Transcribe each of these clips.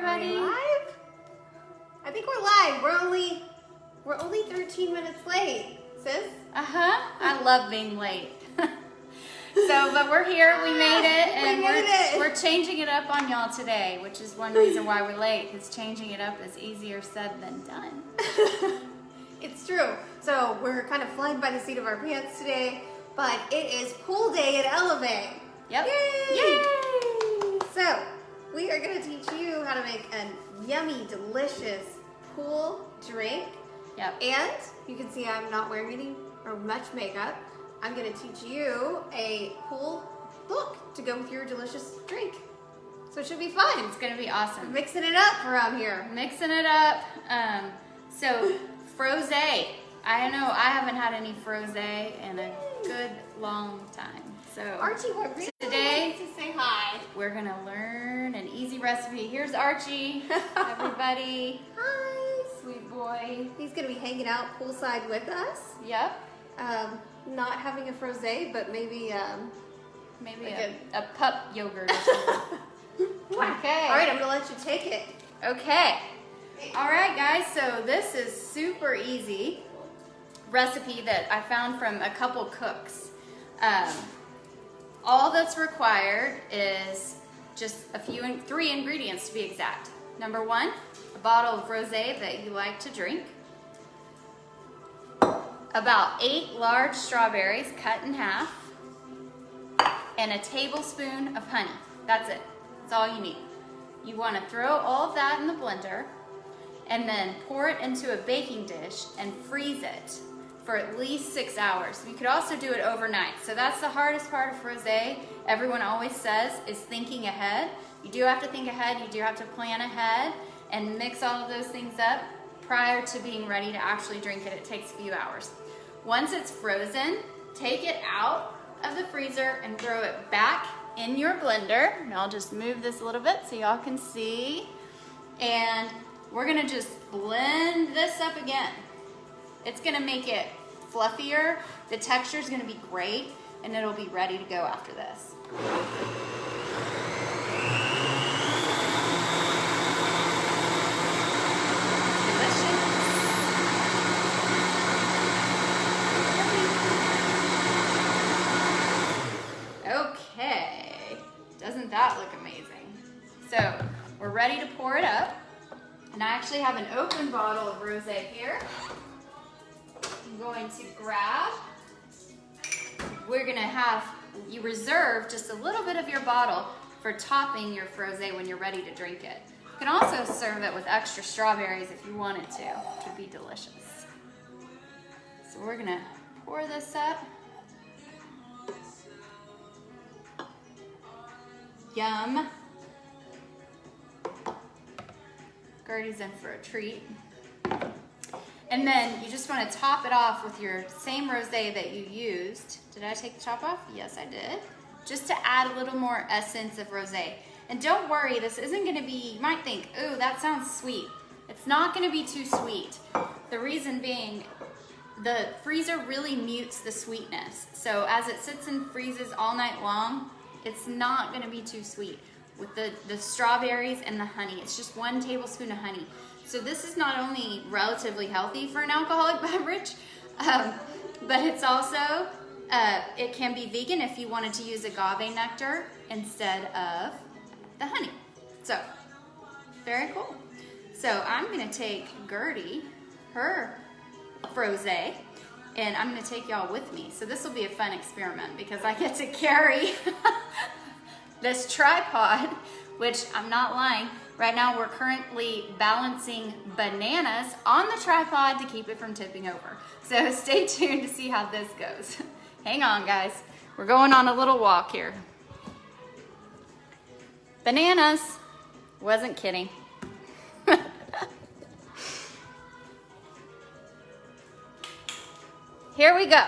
everybody. Are we live? I think we're live. We're only 13 minutes late, sis. I love being late. But we're here. We made it, and we're changing it up on y'all today, which is one reason why we're late. Because changing it up is easier said than done. It's true. So we're kind of flying by the seat of our pants today, but it is pool day at Elevé. Yep. Yay! Yay! So we are going to teach you how to make a yummy, delicious pool drink. Yep. And you can see I'm not wearing any or much makeup. I'm going to teach you a pool look to go with your delicious drink. So it should be fun. It's going to be awesome. We're mixing it up around here. Mixing it up. So frosé. I know I haven't had any frosé in a good long time. So Archie, what really today to say hi. We're going to learn an easy recipe. Here's Archie, everybody. Hi. Sweet boy. He's going to be hanging out poolside with us. Yep. Not having a frosé, but maybe maybe like a pup yogurt or something. Okay. All right, I'm going to let you take it. Okay. All right, guys. So this is super easy recipe that I found from a couple cooks. All that's required is just three ingredients to be exact. Number one, a bottle of rosé that you like to drink. About 8 large strawberries cut in half, and a tablespoon of honey. That's it. That's all you need. You want to throw all of that in the blender and then pour it into a baking dish and freeze it for at least 6 hours. You could also do it overnight. So that's the hardest part of rosé. Everyone always says is thinking ahead. You do have to think ahead. You do have to plan ahead and mix all of those things up prior to being ready to actually drink it. It takes a few hours. Once it's frozen, take it out of the freezer and throw it back in your blender. And I'll just move this a little bit so y'all can see. And we're gonna just blend this up again. It's gonna make it fluffier. The texture is gonna be great, and it'll be ready to go after this. Okay, doesn't that look amazing? So we're ready to pour it up, and I actually have an open bottle of rosé here. I'm going to grab. We're gonna have you reserve just a little bit of your bottle for topping your frosé when you're ready to drink it. You can also serve it with extra strawberries if you wanted to, which would be delicious. So we're gonna pour this up. Yum. Gertie's in for a treat. And then you just want to top it off with your same rosé that you used. Did I take the top off? Yes, I did. Just to add a little more essence of rosé. And don't worry, this isn't going to be, you might think, ooh, that sounds sweet. It's not going to be too sweet. The reason being, the freezer really mutes the sweetness. So as it sits and freezes all night long, it's not going to be too sweet with the strawberries and the honey. It's just 1 tablespoon of honey. So this is not only relatively healthy for an alcoholic beverage, but it's also, it can be vegan if you wanted to use agave nectar instead of the honey. So, very cool. So I'm going to take Gertie, her frosé, and I'm going to take y'all with me. So this will be a fun experiment because I get to carry this tripod, which I'm not lying. Right now we're currently balancing bananas on the tripod to keep it from tipping over. So stay tuned to see how this goes. Hang on, guys. We're going on a little walk here. Bananas. Wasn't kidding. Here we go.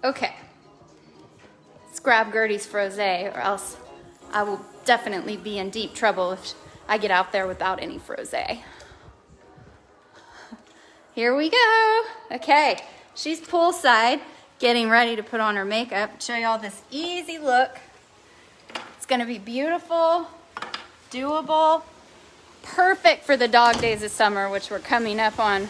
Okay. Let's grab Gertie's frosé, or else I will definitely be in deep trouble if I get out there without any frosé. Here we go. Okay, she's poolside, getting ready to put on her makeup. Show y'all this easy look. It's gonna be beautiful, doable, perfect for the dog days of summer, which we're coming up on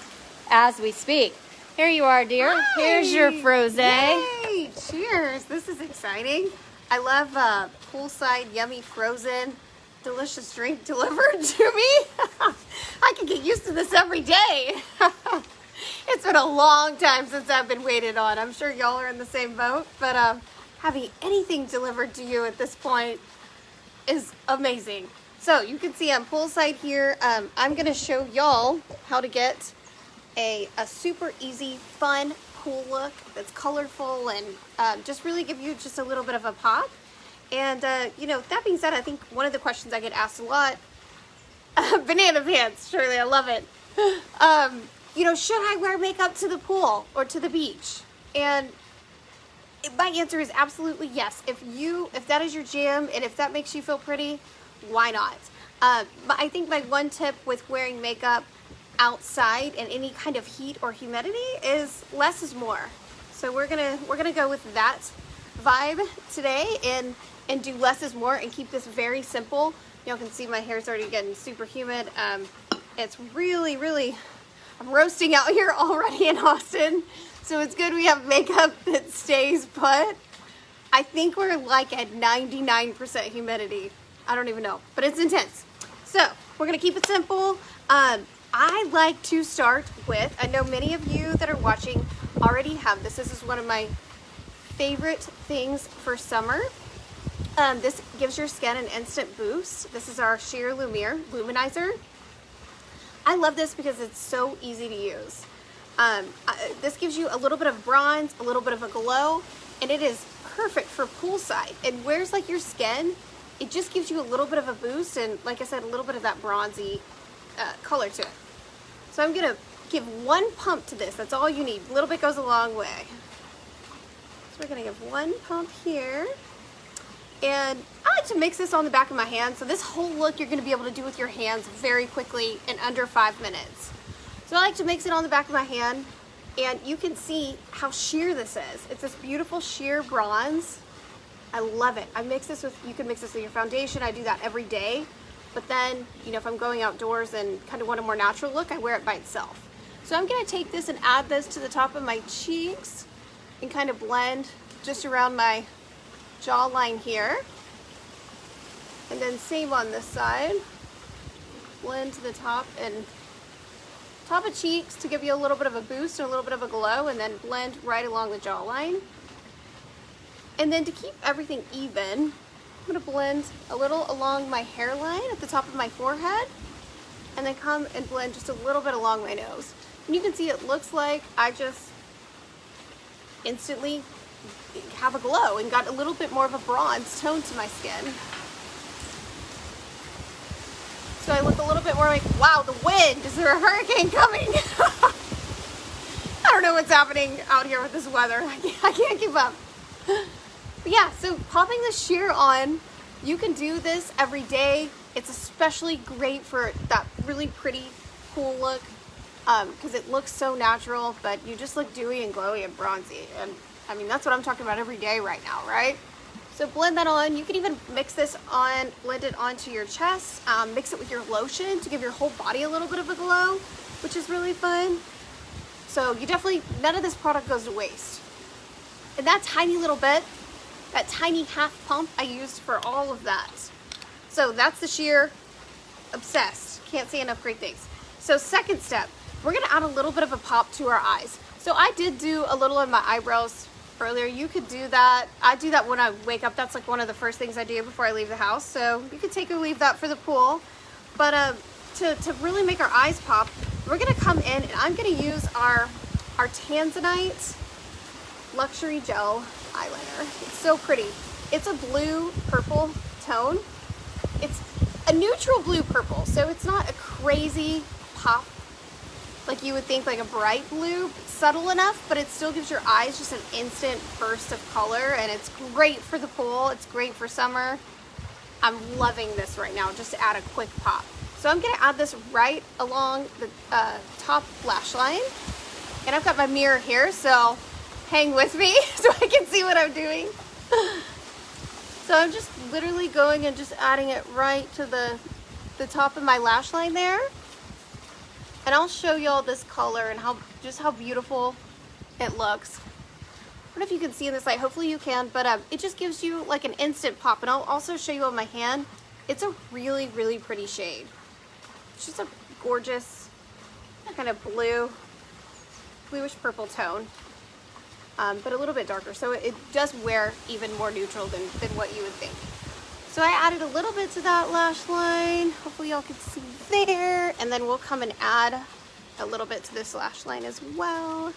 as we speak. Here you are, dear. Hi. Here's your frosé. Yay! Cheers. This is exciting. I love poolside, yummy, frozen, delicious drink delivered to me. I can get used to this every day. It's been a long time since I've been waited on. I'm sure y'all are in the same boat, but having anything delivered to you at this point is amazing. So you can see I'm poolside here. I'm gonna show y'all how to get a super easy, fun, cool look that's colorful and just really give you just a little bit of a pop. And you know, that being said, I think one of the questions I get asked a lot, banana pants, Shirley, I love it. You know, should I wear makeup to the pool or to the beach? And my answer is absolutely yes. If that is your jam and if that makes you feel pretty, why not? But I think my one tip with wearing makeup outside in any kind of heat or humidity is less is more. So we're gonna go with that vibe today and do less is more and keep this very simple. Y'all can see my hair's already getting super humid. It's really, I'm roasting out here already in Austin. So it's good we have makeup that stays put. I think we're like at 99% humidity. I don't even know, but it's intense. So we're gonna keep it simple. I like to start with, I know many of you that are watching already have this. This is one of my favorite things for summer. This gives your skin an instant boost. This is our sheer Lumiere Luminizer. I love this because it's so easy to use. This gives you a little bit of bronze, a little bit of a glow, and it is perfect for poolside. It wears like your skin. It just gives you a little bit of a boost and, like I said, a little bit of that bronzy color to it. So I'm gonna give one pump to this. That's all you need. A little bit goes a long way. So we're gonna give one pump here. And I like to mix this on the back of my hand. So this whole look you're gonna be able to do with your hands very quickly in under 5 minutes. So I like to mix it on the back of my hand, and you can see how sheer this is. It's this beautiful sheer bronze. I love it. You can mix this with your foundation. I do that every day. But then, you know, if I'm going outdoors and kind of want a more natural look, I wear it by itself. So I'm gonna take this and add this to the top of my cheeks and kind of blend just around my jawline here. And then same on this side. Blend to the top and top of cheeks to give you a little bit of a boost and a little bit of a glow, and then blend right along the jawline. And then to keep everything even, I'm gonna blend a little along my hairline at the top of my forehead, and then come and blend just a little bit along my nose. And you can see it looks like I just instantly have a glow and got a little bit more of a bronze tone to my skin. So I look a little bit more like, wow, the wind, is there a hurricane coming? I don't know what's happening out here with this weather. I can't keep up. But yeah, so popping the sheer on, you can do this every day. It's especially great for that really pretty, cool look because it looks so natural, but you just look dewy and glowy and bronzy. And I mean, that's what I'm talking about every day right now, right? So blend that on. You can even mix this on, blend it onto your chest, mix it with your lotion to give your whole body a little bit of a glow, which is really fun. So you definitely, none of this product goes to waste. And that tiny little bit, that tiny half pump I used for all of that. So that's the sheer. Obsessed. Can't say enough great things. So second step, we're gonna add a little bit of a pop to our eyes. So I did do a little on my eyebrows earlier. You could do that. I do that when I wake up. That's like one of the first things I do before I leave the house. So you could take or leave that for the pool. But to really make our eyes pop, we're gonna come in and I'm gonna use our Tanzanite Luxury Gel eyeliner. It's so pretty. It's a blue purple tone. It's a neutral blue purple, so it's not a crazy pop like you would think, like a bright blue. It's subtle enough, but it still gives your eyes just an instant burst of color, and it's great for the pool. It's great for summer. I'm loving this right now, just to add a quick pop. So I'm gonna add this right along the top lash line, and I've got my mirror here, so hang with me so I can see what I'm doing. So I'm just literally going and just adding it right to the the top of my lash line there. And I'll show y'all this color and just how beautiful it looks. I don't know if you can see in this light, hopefully you can, but it just gives you like an instant pop. And I'll also show you on my hand. It's a really, really pretty shade. It's just a gorgeous kind of bluish purple tone, but a little bit darker. So it does wear even more neutral than what you would think. So I added a little bit to that lash line. Hopefully y'all can see there. And then we'll come and add a little bit to this lash line as well.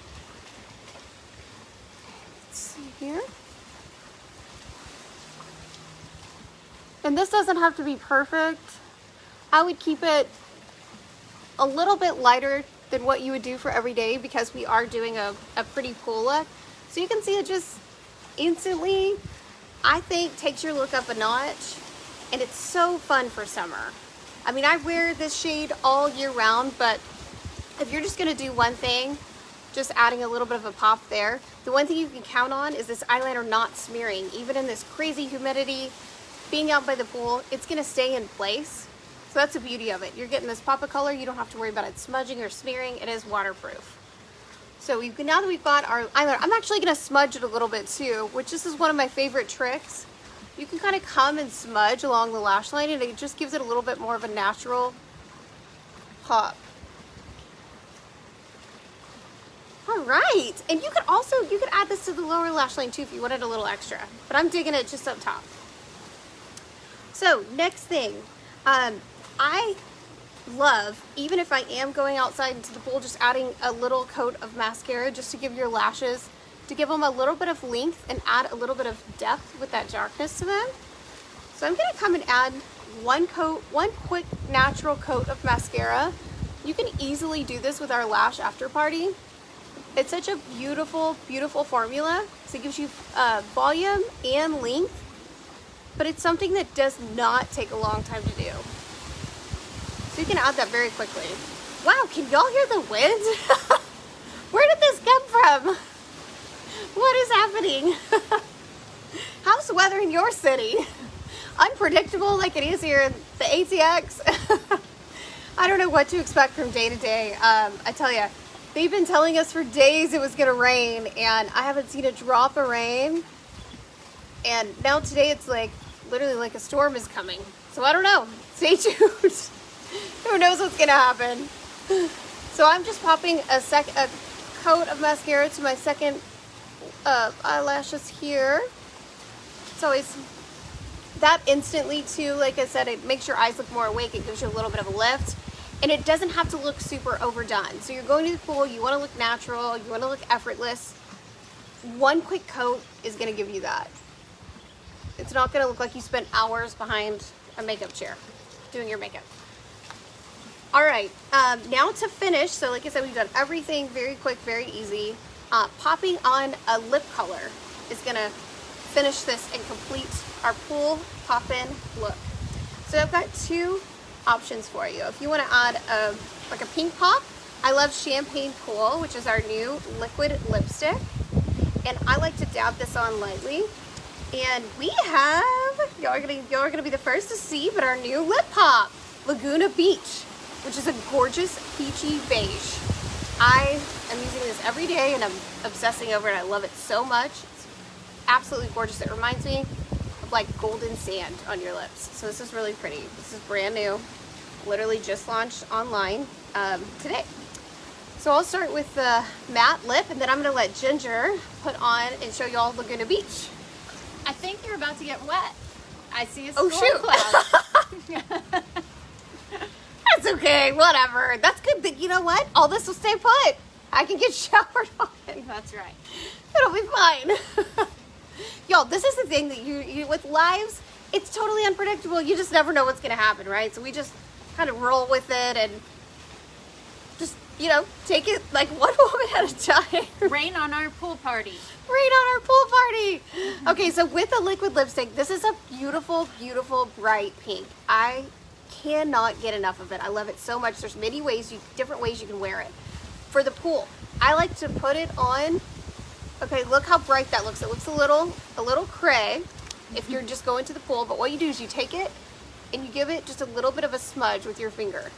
Let's see here. And this doesn't have to be perfect. I would keep it a little bit lighter than what you would do for every day because we are doing a pretty pool look. So you can see it just instantly, I think, takes your look up a notch, and it's so fun for summer. I mean, I wear this shade all year round, but if you're just gonna do one thing, just adding a little bit of a pop there, the one thing you can count on is this eyeliner not smearing. Even in this crazy humidity, being out by the pool, it's gonna stay in place. So that's the beauty of it. You're getting this pop of color, you don't have to worry about it smudging or smearing. It is waterproof. So now that we've got our eyeliner, I'm actually gonna smudge it a little bit too, which this is one of my favorite tricks. You can kind of come and smudge along the lash line and it just gives it a little bit more of a natural pop. All right, and you could add this to the lower lash line too if you wanted a little extra, but I'm digging it just up top. So next thing, I love, even if I am going outside into the pool, just adding a little coat of mascara just to give your lashes, to give them a little bit of length and add a little bit of depth with that darkness to them. So I'm gonna come and add one quick natural coat of mascara. You can easily do this with our lash after party. It's such a beautiful, beautiful formula. So it gives you volume and length, but it's something that does not take a long time to do. So you can add that very quickly. Wow, can y'all hear the wind? Where did this come from? What is happening? How's the weather in your city? Unpredictable like it is here in the ATX. I don't know what to expect from day to day. I tell you, they've been telling us for days it was gonna rain and I haven't seen a drop of rain. And now today it's like, literally like a storm is coming. So I don't know, stay tuned. Who knows what's gonna happen? So I'm just popping a coat of mascara to my second eyelashes here. It's always that instantly too, like I said, it makes your eyes look more awake. It gives you a little bit of a lift and it doesn't have to look super overdone. So you're going to the pool, you want to look natural, you want to look effortless. One quick coat is going to give you that. It's not going to look like you spent hours behind a makeup chair doing your makeup. All right, now to finish, so like I said, we've done everything very quick, very easy. Popping on a lip color is gonna finish this and complete our pool pop-in look. So I've got two options for you. If you wanna add like a pink pop, I love Champagne Cool, which is our new liquid lipstick. And I like to dab this on lightly. And we have, y'all are gonna be the first to see, but our new lip pop, Laguna Beach, which is a gorgeous peachy beige. I am using this every day and I'm obsessing over it. I love it so much. It's absolutely gorgeous. It reminds me of like golden sand on your lips. So this is really pretty. This is brand new. Literally just launched online today. So I'll start with the matte lip and then I'm gonna let Ginger put on and show y'all Laguna Beach. I think you're about to get wet. I see a storm cloud. That's okay, whatever. That's good. But you know what? All this will stay put. I can get showered on. That's right. It'll be fine. Y'all, this is the thing that you with lives, it's totally unpredictable. You just never know what's going to happen, right? So we just kind of roll with it and just, take it like one moment at a time. Rain on our pool party. Rain on our pool party. Okay, so with the liquid lipstick, this is a beautiful, beautiful, bright pink. I cannot get enough of it. I love it so much. There's many ways, different ways you can wear it. For the pool, I like to put it on. Okay, look how bright that looks. It looks a little cray if you're just going to the pool, but what you do is you take it and you give it just a little bit of a smudge with your finger.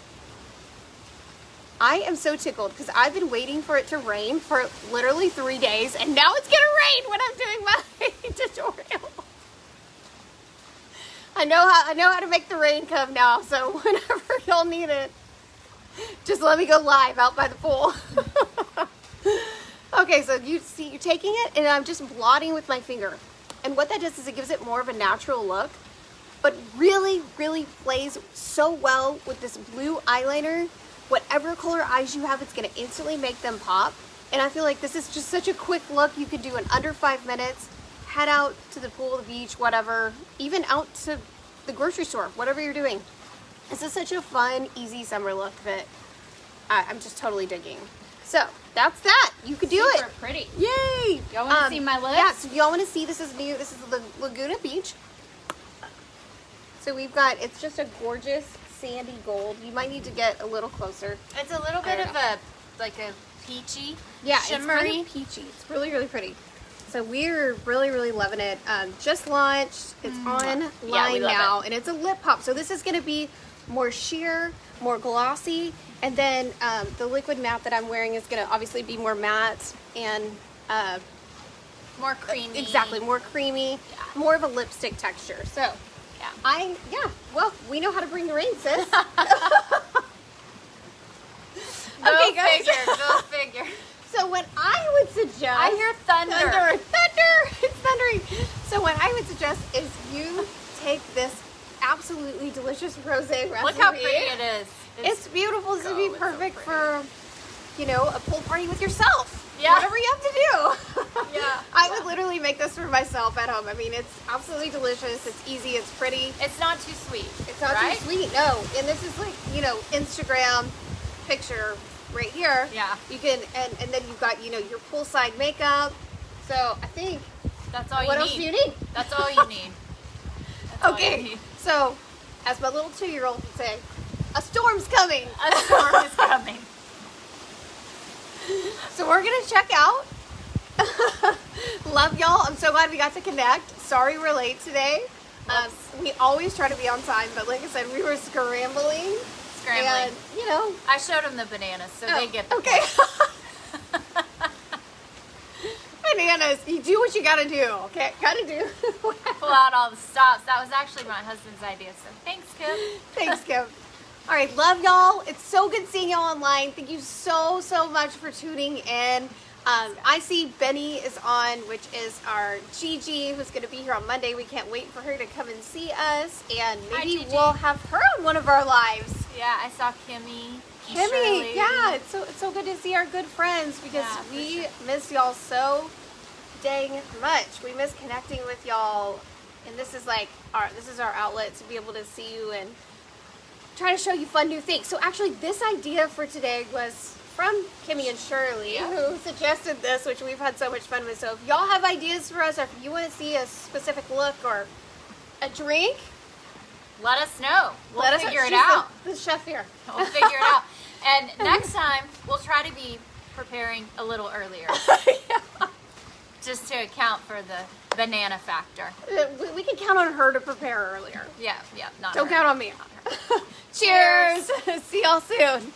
I am so tickled because I've been waiting for it to rain for literally 3 days, and now it's gonna rain when I'm doing my tutorial. I know how to make the rain come now, so whenever y'all need it, just let me go live out by the pool. Okay, so you see, you're taking it, and I'm just blotting with my finger. And what that does is it gives it more of a natural look, but really, really plays so well with this blue eyeliner. Whatever color eyes you have, it's gonna instantly make them pop. And I feel like this is just such a quick look. You could do in under 5 minutes, head out to the pool, the beach, whatever, even out to the grocery store, whatever you're doing. This is such a fun, easy summer look that I'm just totally digging. So that's that. You could do Super it. pretty. Yay! Y'all want to see my lips? Yeah, so y'all want to see, this is new. This is the Laguna Beach. So we've got, it's just a gorgeous sandy gold. You might need to get a little closer. It's a little bit of a peachy, Yeah, shimmery. it's kind of peachy. It's really, really pretty. So we're really, really loving it. Just launched. It's online now, and it's a lip pop. So this is going to be more sheer, more glossy, and then the liquid matte that I'm wearing is going to obviously be more matte and More creamy. exactly, more creamy, more of a lipstick texture. So well, we know how to bring the rain, sis. Okay, guys. Go figure. So what I would suggest, I hear thunder. Thunder! It's thundering. So what I would suggest is you take this absolutely delicious rosé recipe. Look how pretty it is. It's beautiful. This would be it's so perfect pretty. for, you know, a pool party with yourself. Yeah. Whatever you have to do. Yeah. I would literally make this for myself at home. I mean, it's absolutely delicious. It's easy. It's pretty. It's not too sweet. It's not right? too sweet. No. And this is like, you know, Instagram picture right here. Yeah. You can, and then you've got, you know, your poolside makeup. So I think, That's all you what need. else do you need? That's all you need. That's all you Okay. need. So, as my little 2-year-old would say, a storm's coming. A storm is coming. So we're gonna check out. Love y'all. I'm so glad we got to connect. Sorry we're late today. We always try to be on time, but like I said, we were scrambling. And, you know. I showed them the bananas, so they get the okay. point. Bananas. You do what you gotta do. Okay, gotta do. Pull out all the stops. That was actually my husband's idea, so thanks, Kim. Thanks, Kim. All right, love y'all. It's so good seeing y'all online. Thank you so much for tuning in. I see Benny is on, which is our Gigi, who's going to be here on Monday. We can't wait for her to come and see us, and maybe Gigi. we'll have her on one of our lives. Yeah, I saw Kimmy. Kimmy, Shirley. yeah, it's so good to see our good friends because Yeah, for we sure. miss y'all so dang much. We miss connecting with y'all, and this is like this is our outlet to be able to see you and try to show you fun new things. So actually, this idea for today was from Kimmy and Shirley, who suggested this, which we've had so much fun with. So if y'all have ideas for us, or if you want to see a specific look or a drink, Let us know. We'll let us figure it she's out. The chef here. We'll figure it out. And next time, we'll try to be preparing a little earlier. Just to account for the banana factor. We can count on her to prepare earlier. Yeah, not Don't her. count on me. Not her. Cheers. See y'all soon.